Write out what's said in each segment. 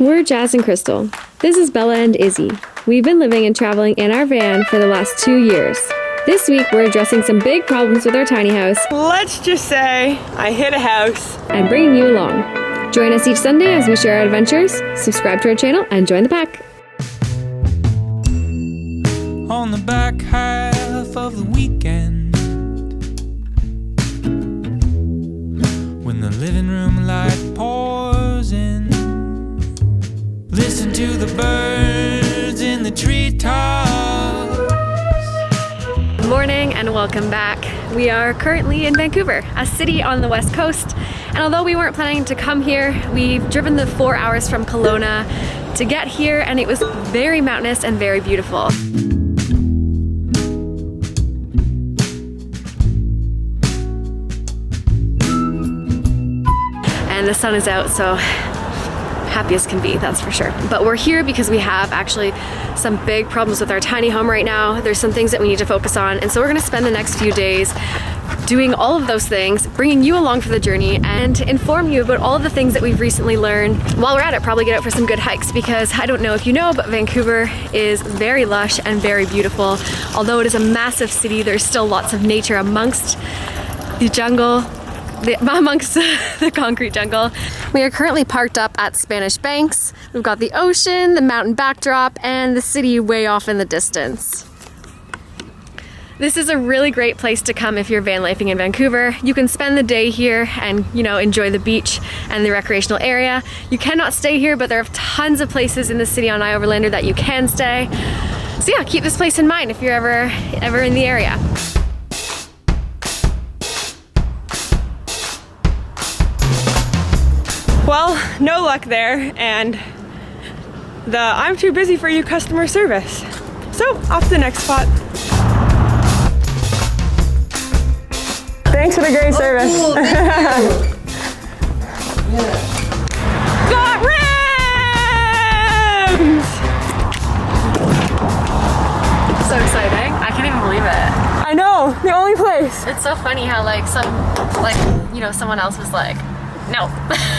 We're Jazz and Crystal. This is Bella and Izzy. We've been living and traveling in our van for the last 2 years. This week, we're addressing some big problems with our tiny house. Let's just say I hit a house. And bringing you along. Join us each Sunday as we share our adventures, subscribe to our channel, and join the pack. On the back half of the weekend, when the living room light pours in, listen to the birds in the treetops. Good morning and welcome back. We are currently in Vancouver, a city on the west coast. And although we weren't planning to come here, we've driven the 4 hours from Kelowna to get here, and it was very mountainous and very beautiful. And the sun is out, so happy as can be, that's for sure. But we're here because we have actually some big problems with our tiny home right now. There's some things that we need to focus on, and so we're gonna spend the next few days doing all of those things, bringing you along for the journey and inform you about all of the things that we've recently learned. While we're at it, probably get out for some good hikes, because I don't know if you know, but Vancouver is very lush and very beautiful. Although it is a massive city, there's still lots of nature amongst the jungle, amongst the concrete jungle. We are currently parked up at Spanish Banks. We've got the ocean, the mountain backdrop, and the city way off in the distance. This is a really great place to come if you're van lifing in Vancouver. You can spend the day here and, you know, enjoy the beach and the recreational area. You cannot stay here, but there are tons of places in the city on iOverlander that you can stay. So yeah, keep this place in mind if you're ever in the area. Well, no luck there, and the I'm too busy for you customer service. So, off to the next spot. Thanks for the great service. Cool, thank you. Yeah. Got rims! So exciting. I can't even believe it. I know, the only place. It's so funny how someone else was like, no.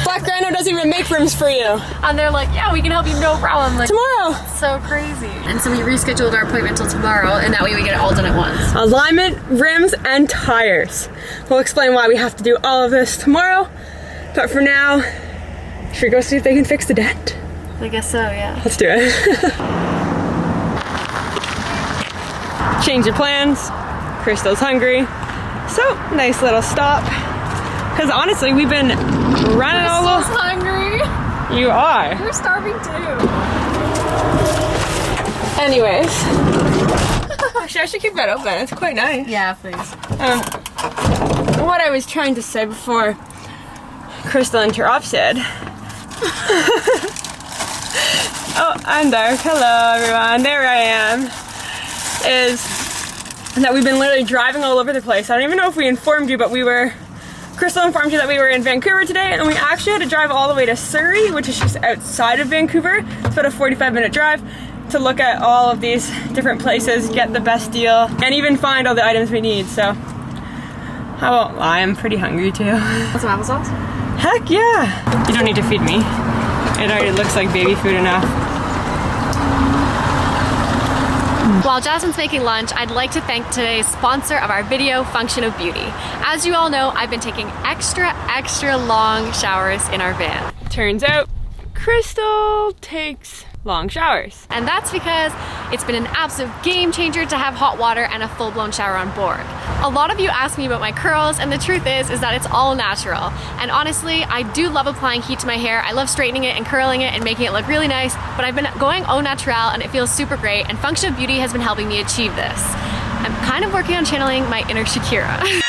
Black Rhino doesn't even make rims for you. And they're like, yeah, we can help you, no problem. Like, Tomorrow. so crazy. And so we rescheduled our appointment till tomorrow, and that way we get it all done at once. Alignment, rims, and tires. We'll explain why we have to do all of this tomorrow. But for now, should we go see if they can fix the dent? I guess so, yeah. Let's do it. Change of plans. Crystal's hungry. So, nice little stop. Because honestly, we've been running all over. Crystal's hungry. You are. We're starving too. Anyways. I should keep that open. It's quite nice. Yeah, please. What I was trying to say before Crystal interrupted. Oh, I'm there. Hello, everyone. There I am. Is that we've been literally driving all over the place. I don't even know if we informed you, but Crystal informed you that we were in Vancouver today, and we actually had to drive all the way to Surrey, which is just outside of Vancouver. It's about a 45-minute drive to look at all of these different places, get the best deal, and even find all the items we need. So I won't lie, I'm pretty hungry too. Want some applesauce? Heck yeah! You don't need to feed me. It already looks like baby food enough. While Jasmine's making lunch, I'd like to thank today's sponsor of our video, Function of Beauty. As you all know, I've been taking extra long showers in our van. Turns out, Crystal takes long showers. And that's because it's been an absolute game changer to have hot water and a full-blown shower on board. A lot of you ask me about my curls, and the truth is that it's all natural. And honestly, I do love applying heat to my hair. I love straightening it and curling it and making it look really nice, but I've been going au naturel and it feels super great, and Function of Beauty has been helping me achieve this. I'm kind of working on channeling my inner Shakira.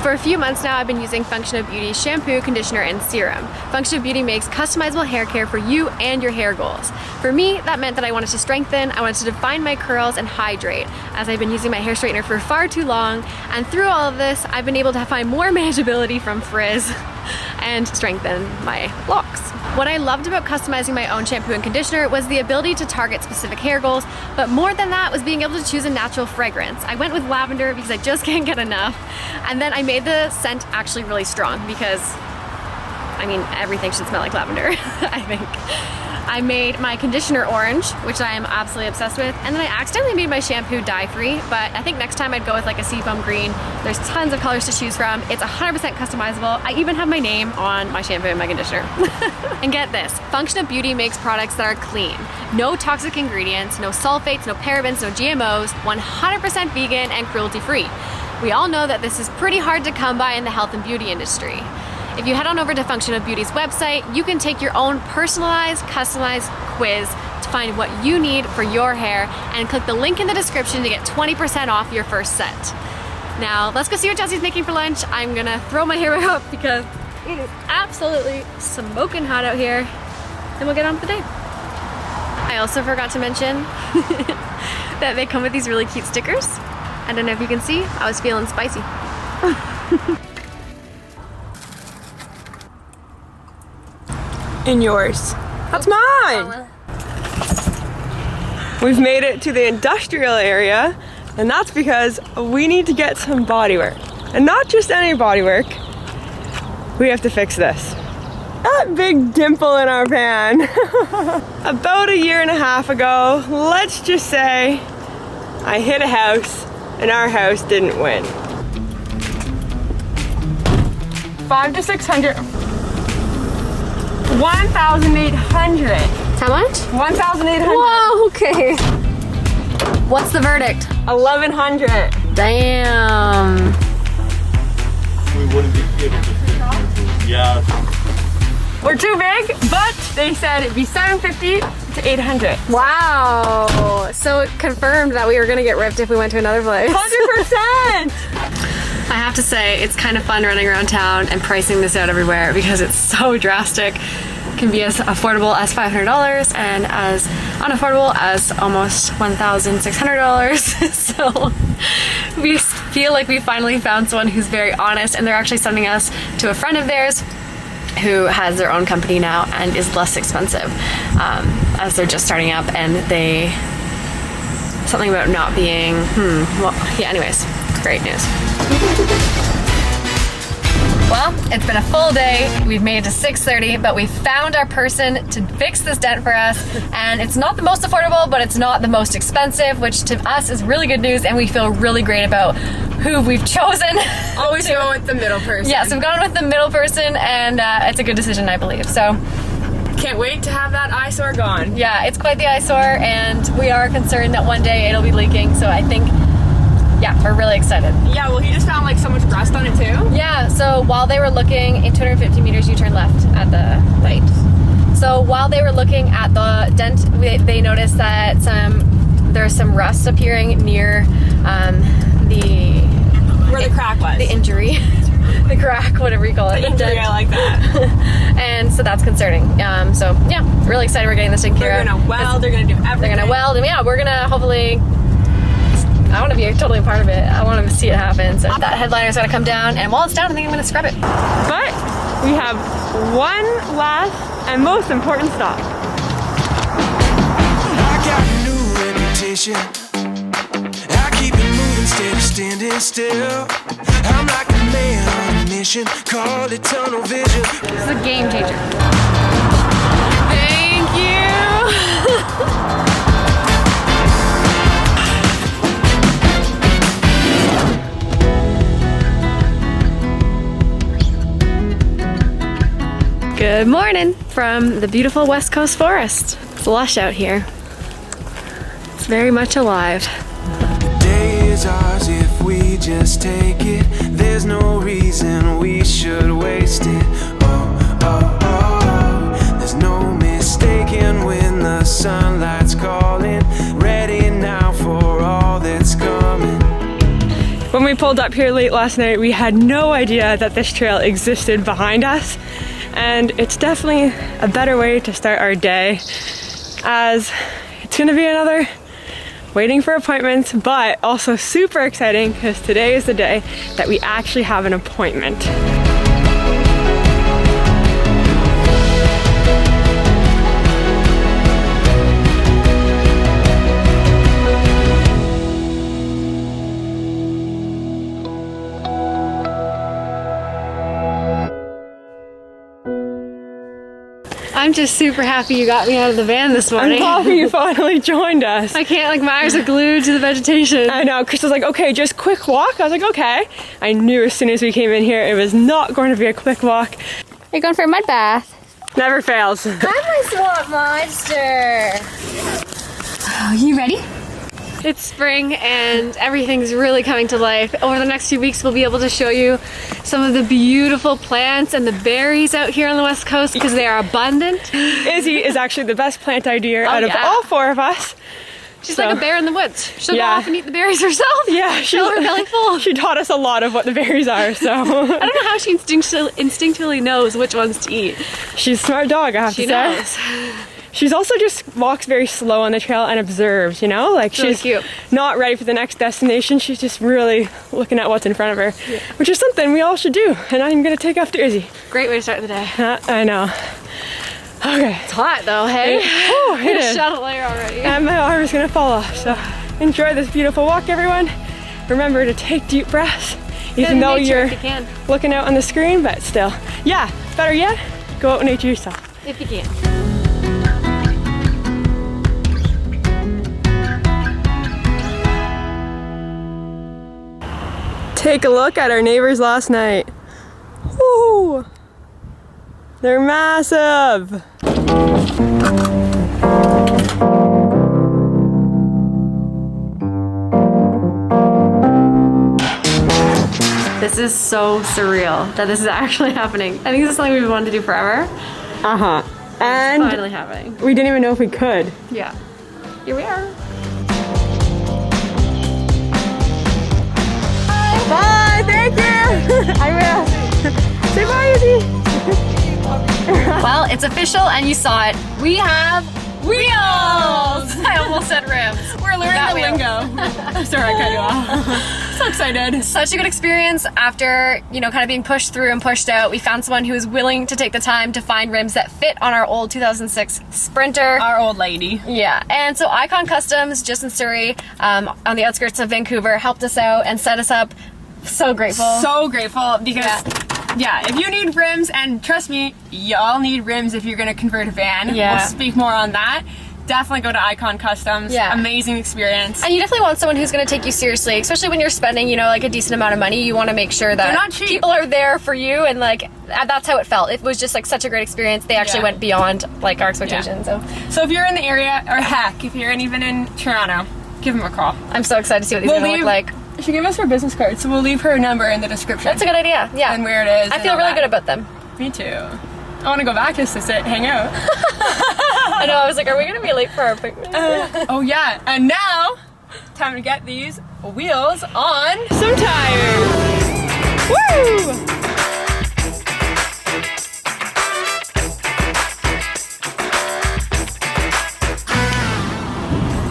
For a few months now, I've been using Function of Beauty shampoo, conditioner, and serum. Function of Beauty makes customizable hair care for you and your hair goals. For me, that meant that I wanted to strengthen, I wanted to define my curls and hydrate, as I've been using my hair straightener for far too long, and through all of this, I've been able to find more manageability from frizz and strengthen my locks. What I loved about customizing my own shampoo and conditioner was the ability to target specific hair goals, but more than that was being able to choose a natural fragrance. I went with lavender because I just can't get enough, and then I made the scent actually really strong because I mean, everything should smell like lavender, I think. I made my conditioner orange, which I am absolutely obsessed with, and then I accidentally made my shampoo dye-free, but I think next time I'd go with like a seafoam green. There's tons of colors to choose from. It's 100% customizable. I even have my name on my shampoo and my conditioner. And get this, Function of Beauty makes products that are clean. No toxic ingredients, no sulfates, no parabens, no GMOs, 100% vegan and cruelty-free. We all know that this is pretty hard to come by in the health and beauty industry. If you head on over to Function of Beauty's website, you can take your own personalized, customized quiz to find what you need for your hair and click the link in the description to get 20% off your first set. Now, let's go see what Jesse's making for lunch. I'm gonna throw my hair up because it is absolutely smoking hot out here, and we'll get on with the day. I also forgot to mention that they come with these really cute stickers. I don't know if you can see, I was feeling spicy. And yours. That's mine! We've made it to the industrial area, and that's because we need to get some bodywork. And not just any bodywork. We have to fix this. That big dimple in our van. About a year and a half ago, let's just say, I hit a house, and our house didn't win. 500 to 600. 1,800. How much? 1,800. Whoa, okay. What's the verdict? 1,100. Damn. We wouldn't be able to fit. Yeah. We're too big, but they said it'd be 750 to 800. Wow. So it confirmed that we were gonna get ripped if we went to another place. 100%. I have to say, it's kind of fun running around town and pricing this out everywhere because it's so drastic. It can be as affordable as $500 and as unaffordable as almost $1,600. So we feel like we finally found someone who's very honest, and they're actually sending us to a friend of theirs who has their own company now and is less expensive as they're just starting up, and they, something about not being, well, yeah, anyways, great news. Well, it's been a full day. We've made it to 6:30, but we found our person to fix this dent for us, and it's not the most affordable, but it's not the most expensive, which to us is really good news, and we feel really great about who we've chosen. Always go with the middle person. Yes, we've gone with the middle person, and it's a good decision, I believe. So, can't wait to have that eyesore gone. yeah, it's quite the eyesore, and we are concerned that one day it'll be leaking, so I think, yeah, we're really excited. Yeah, well, he just found like so much rust on it too. Yeah, so while they were looking, in 250 meters, you turn left at the light. So while they were looking at the dent, they noticed that there's some rust appearing near Where the crack was. the injury, the crack, whatever you call it. The injury, I like that. And so that's concerning. So yeah, really excited we're getting this taken care of. They're gonna weld, they're gonna do everything. They're gonna weld, and yeah, we're gonna hopefully, I want to be totally a part of it. I want to see it happen. So that headliner's gonna come down, and while it's down, I think I'm gonna scrub it. But we have one last and most important stop. I got a new reputation. I keep it moving instead of standing still. I'm like a man on a mission. Call it tunnel vision. This is a game changer. Thank you. Good morning from the beautiful West Coast forest. It's lush out here. It's very much alive. The day is ours if we just take it. There's no reason we should waste it. Oh, oh, oh. There's no mistaking when the sunlight's calling. Ready now for all that's coming. When we pulled up here late last night, we had no idea that this trail existed behind us. And it's definitely a better way to start our day, as it's gonna be another waiting for appointments, but also super exciting because today is the day that we actually have an appointment. I'm just super happy you got me out of the van this I'm morning. happy you finally joined us. I can't, like, my eyes are glued to the vegetation. I know, Chris was like, okay, just quick walk. I was like, okay. I knew as soon as we came in here, it was not going to be a quick walk. Are you going for a mud bath? Never fails. I'm my swamp monster. Oh, you ready? It's spring and everything's really coming to life. Over the next few weeks, we'll be able to show you some of the beautiful plants and the berries out here on the West Coast because they are abundant. Izzy is actually the best plant idea out of all four of us. She's like a bear in the woods. She'll go Yeah. off and eat the berries herself. Yeah, Fill her belly full. She taught us a lot of what the berries are, so. I don't know how she instinctively knows which ones to eat. She's a smart dog, I have She to say. knows. She's also just walks very slow on the trail and observes, you know? Like Really she's cute. not ready for the next destination. She's just really looking at what's in front of her, which is something we all should do. And I'm gonna take after Izzy. Great way to start the day. I know. Okay. It's hot though, hey? Oh, it is. Shut a layer already. And my arm is gonna fall off. So enjoy this beautiful walk, everyone. Remember to take deep breaths, even though nature you're if you can. looking out on the screen, but still. Yeah, better yet, go out in nature yourself. If you can. Take a look at our neighbors last night. Woo! They're massive. This is so surreal that this is actually happening. I think this is something we've wanted to do forever. Uh-huh. And Finally happening. we didn't even know if we could. Yeah. Here we are. Bye, thank you. I will. Say bye, Izzy. Well, it's official and you saw it. We have wheels! I almost said rims. We're learning the lingo. Sorry, I cut you off. So excited. Such a good experience after, you know, kind of being pushed through and pushed out. We found someone who was willing to take the time to find rims that fit on our old 2006 Sprinter. Our old lady. Yeah, and so Icon Customs, just in Surrey, on the outskirts of Vancouver, helped us out and set us up. So grateful. So grateful because, yeah, if you need rims, and trust me, y'all need rims if you're gonna convert a van. Yeah. We'll speak more on that. Definitely go to Icon Customs. Yeah. Amazing experience. And you definitely want someone who's going to take you seriously, especially when you're spending, you know, like a decent amount of money. You want to make sure that They're not cheap. people are there for you, and like that's how it felt. It was just like such a great experience. They actually went beyond like our expectations. So if you're in the area, or heck, if you're even in Toronto, give them a call. I'm so excited to see what these are going to look like. She gave us her business card, so we'll leave her number in the description. That's a good idea. Yeah, And where it is. I and feel all really that. good about them. Me too. I want to go back just to sit, hang out. I know. I was like, are we going to be late for our picnic? Oh yeah, and now, time to get these wheels on some tires. Woo!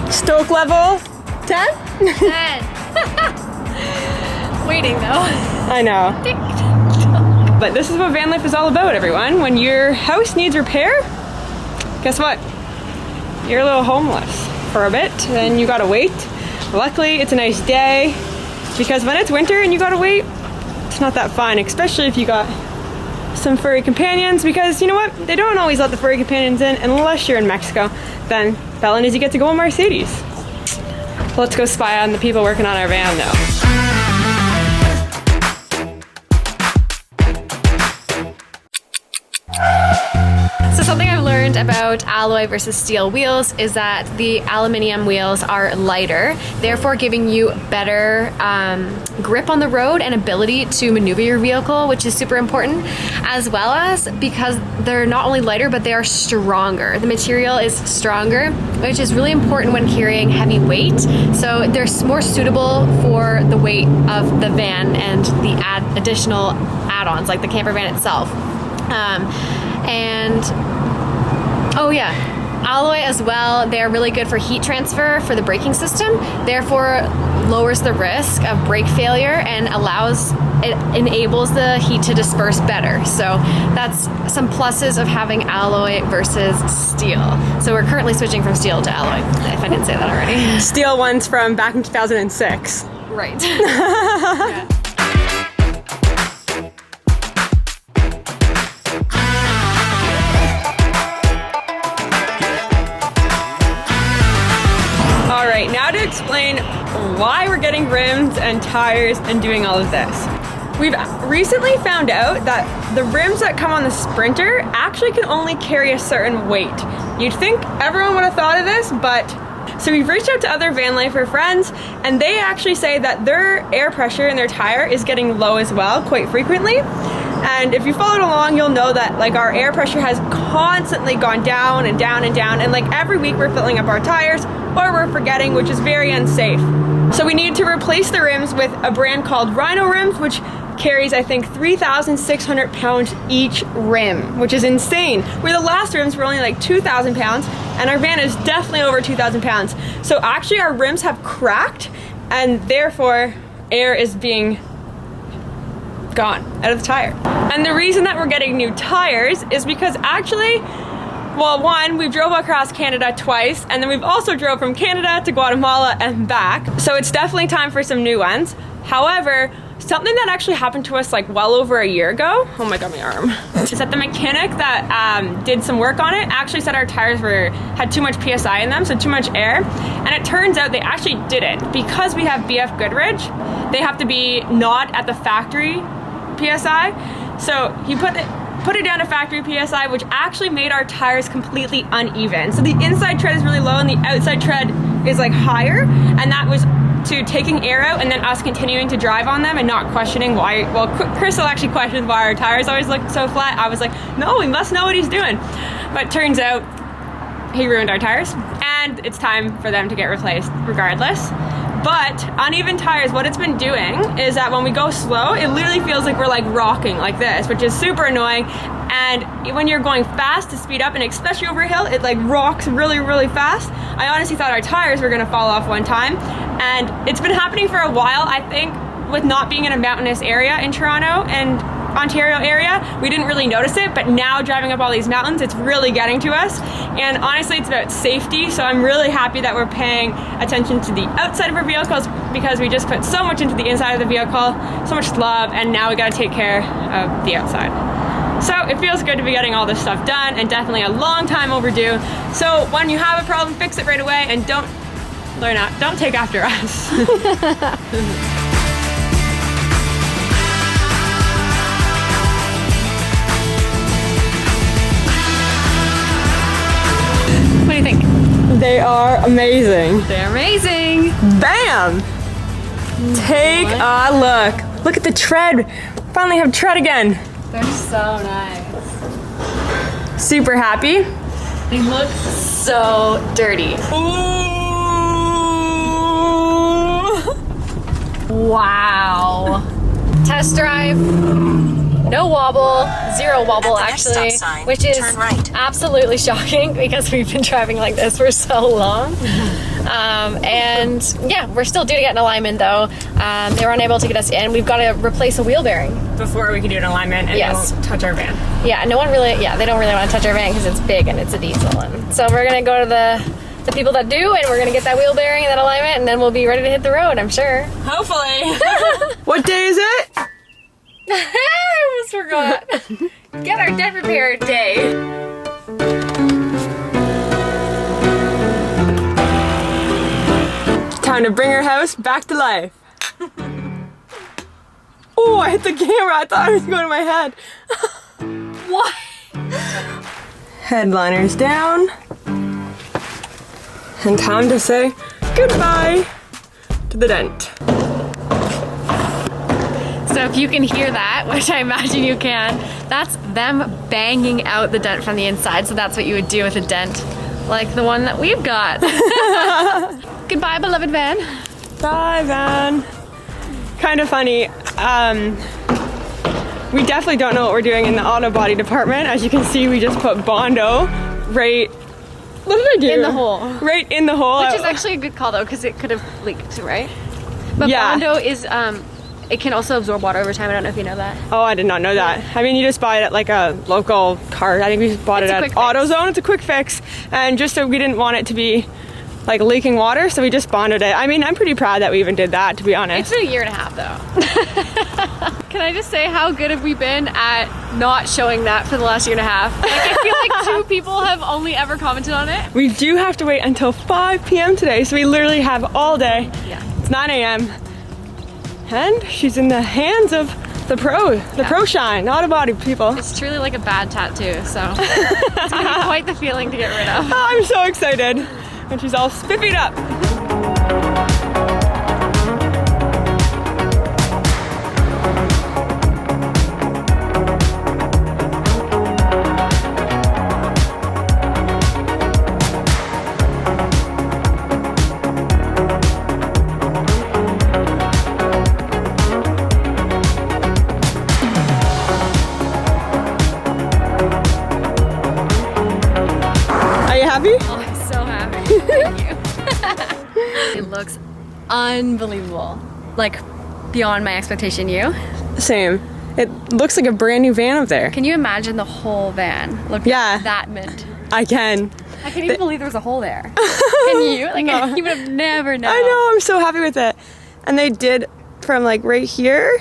Stoke level 10? Waiting though. I know. But this is what van life is all about, everyone. When your house needs repair, guess what? You're a little homeless for a bit, and you gotta wait. Luckily, it's a nice day, because when it's winter and you gotta wait, it's not that fun, especially if you got some furry companions, because you know what? They don't always let the furry companions in unless you're in Mexico. Then Bella and Izzy get to go in Mercedes. Let's go spy on the people working on our van though. So something I've learned about alloy versus steel wheels is that the aluminium wheels are lighter, therefore giving you better grip on the road and ability to maneuver your vehicle, which is super important, as well as because they're not only lighter, but they are stronger. The material is stronger, which is really important when carrying heavy weight. So they're more suitable for the weight of the van and the additional add-ons, like the camper van itself. And oh yeah, alloy as well, they're really good for heat transfer for the braking system, therefore lowers the risk of brake failure and enables the heat to disperse better. So that's some pluses of having alloy versus steel. So we're currently switching from steel to alloy, if I didn't say that already. Steel ones from back in 2006. Right. Yeah. Okay, now to explain why we're getting rims and tires and doing all of this. We've recently found out that the rims that come on the Sprinter actually can only carry a certain weight. You'd think everyone would have thought of this, but so we've reached out to other van lifer friends, and they actually say that their air pressure in their tire is getting low as well quite frequently. And if you followed along, you'll know that like our air pressure has constantly gone down and down and down, and like every week we're filling up our tires or we're forgetting, which is very unsafe. So we need to replace the rims with a brand called Rhino rims, which carries I think 3,600 pounds each rim, which is insane. Where the last rims were only like 2,000 pounds, and our van is definitely over 2,000 pounds. So actually our rims have cracked, and therefore air is being gone out of the tire. And the reason that we're getting new tires is because actually, well, one, we drove across Canada twice, and then we've also drove from Canada to Guatemala and back. So it's definitely time for some new ones. However, something that actually happened to us like well over a year ago, oh my god, my arm, is that the mechanic that did some work on it actually said our tires had too much PSI in them, so too much air. And it turns out they actually didn't. Because we have BF Goodrich, they have to be not at the factory PSI. So he put it down to factory PSI, which actually made our tires completely uneven. So the inside tread is really low and the outside tread is like higher, and that was to taking air out and then us continuing to drive on them and not questioning why. Well, Crystal actually questioned why our tires always look so flat. I was like, no, he must know what he's doing. But turns out he ruined our tires, and it's time for them to get replaced regardless. But uneven tires, what it's been doing is that when we go slow, it literally feels like we're like rocking like this, which is super annoying. And when you're going fast to speed up, and especially over a hill, it like rocks really, really fast. I honestly thought our tires were gonna fall off one time, and it's been happening for a while. I think with not being in a mountainous area in Toronto and Ontario area, we didn't really notice it, but now driving up all these mountains, it's really getting to us. And honestly, it's about safety, so I'm really happy that we're paying attention to the outside of our vehicles, because we just put so much into the inside of the vehicle, so much love, and now we gotta take care of the outside. So it feels good to be getting all this stuff done, and definitely a long time overdue. So when you have a problem, fix it right away, and don't take after us. What do you think? They are amazing. They're amazing. Bam! Take a look. Look at the tread. Finally have tread again. They're so nice. Super happy. They look so dirty. Ooh. Wow. Test drive. No wobble, zero wobble actually, which is absolutely shocking because we've been driving like this for so long. And yeah, we're still due to get an alignment though. They were unable to get us in. We've got to replace a wheel bearing Before we can do an alignment, and Yes. they won't touch our van. Yeah, they don't really want to touch our van because it's big and it's a diesel. And so we're gonna go to the people that do, and we're gonna get that wheel bearing and that alignment, and then we'll be ready to hit the road, I'm sure. Hopefully. What day is it? I almost forgot. Get our debt repair day. Time to bring our house back to life. Oh, I hit the camera. I thought it was going to my head. What? Headliners down. And time to say goodbye to the Dent. So if you can hear that, which I imagine you can, that's them banging out the Dent from the inside. So that's what you would do with a Dent, like the one that we've got. Goodbye, beloved van. Bye, van. Kind of funny. We definitely don't know what we're doing in the auto body department. As you can see, we just put Bondo right. What did I do? In the hole. Right in the hole. Which is actually a good call though, because it could have leaked, right? But Yeah. Bondo is, it can also absorb water over time. I don't know if you know that. Oh, I did not know that. I mean, you just buy it at like a local car. I think we just bought It's it a at quick fix. AutoZone. It's a quick fix. And just so we didn't want it to be like leaking water, so we just bonded it. I mean, I'm pretty proud that we even did that, to be honest. It's been a year and a half though. Can I just say how good have we been at not showing that for the last year and a half? Like I feel like 2 people have only ever commented on it. We do have to wait until 5 p.m. today, so we literally have all day. Yeah. It's 9 a.m. and she's in the hands of the pro shine, not a body people. It's truly like a bad tattoo, so it's gonna be quite the feeling to get rid of. Oh, I'm so excited. And she's all spiffied up. Are you happy? Oh, I'm so happy. Thank you. It looks unbelievable. Like beyond my expectation. You? Same. It looks like a brand new van up there. Can you imagine the whole van looking Yeah. that mint? I can. I can't even believe there was a hole there. Can you? Like No. you would have never known. I know, I'm so happy with it. And they did from like right here.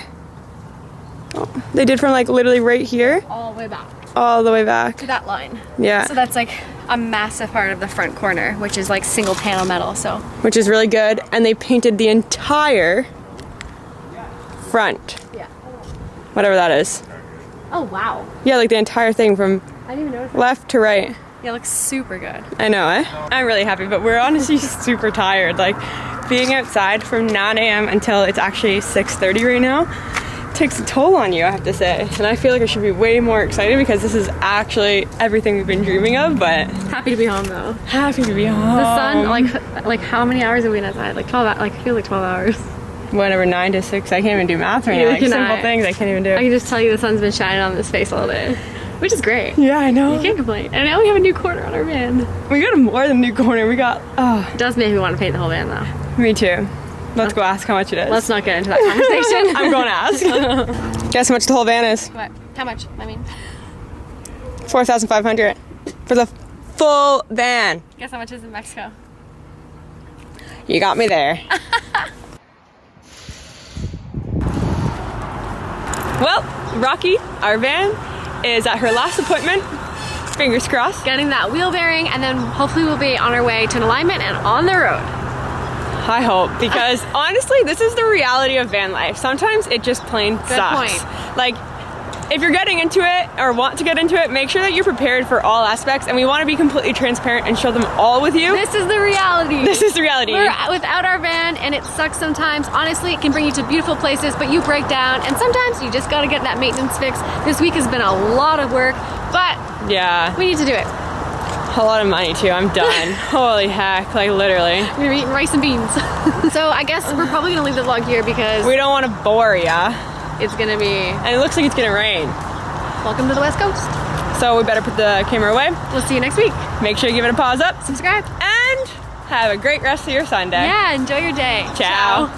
Oh, they did from like literally right here All the way back all the way back. to that line. Yeah. So that's like a massive part of the front corner, which is like single panel metal. So Which is really good. And they painted the entire front. yeah. Whatever that is. Oh wow. Yeah, like the entire thing from I didn't even notice. left to right. Yeah, it looks super good. I know, eh? I'm really happy, but we're honestly super tired. Like, being outside from 9 a.m. until it's actually 6:30 right now takes a toll on you, I have to say. And I feel like I should be way more excited because this is actually everything we've been dreaming of, but Happy to be home though. happy to be home. The sun, like how many hours have we been outside? Like 12 hours. Like I feel like 12 hours. Whatever, 9 to 6. I can't even do math right now. Neither Like, can simple I. things I can't even I do. can just tell you the sun's been shining on this face all day, which is great. Yeah, I know. You can't complain. And now we have a new corner on our van. We got a more than new corner. We got, oh, It does make me want to paint the whole van though. me too. Let's go ask how much it is. Let's not get into that conversation. I'm going to ask. Guess how much the whole van is? What? How much? I mean, 4,500 for the full van. guess how much is in Mexico? You got me there. Well, Rocky, our van, is at her last appointment. Fingers crossed. Getting that wheel bearing, and then hopefully we'll be on our way to an alignment and on the road. I hope, because honestly, this is the reality of van life. Sometimes it just plain sucks. point. Like, if you're getting into it or want to get into it, make sure that you're prepared for all aspects, and we want to be completely transparent and show them all with you. This is the reality. This is the reality. We're without our van, and it sucks sometimes. Honestly, it can bring you to beautiful places, but you break down, and sometimes you just gotta get that maintenance fix. This week has been a lot of work, but Yeah, we need to do it. a lot of money too. I'm done. Holy heck, like literally. We're eating rice and beans. So I guess we're probably gonna leave the vlog here because We don't want to bore ya, it's gonna be and it looks like it's gonna rain. welcome to the West Coast. So we better put the camera away. We'll see you next week. Make sure you give it a pause up, Subscribe. and have a great rest of your Sunday. Yeah, enjoy your day. Ciao.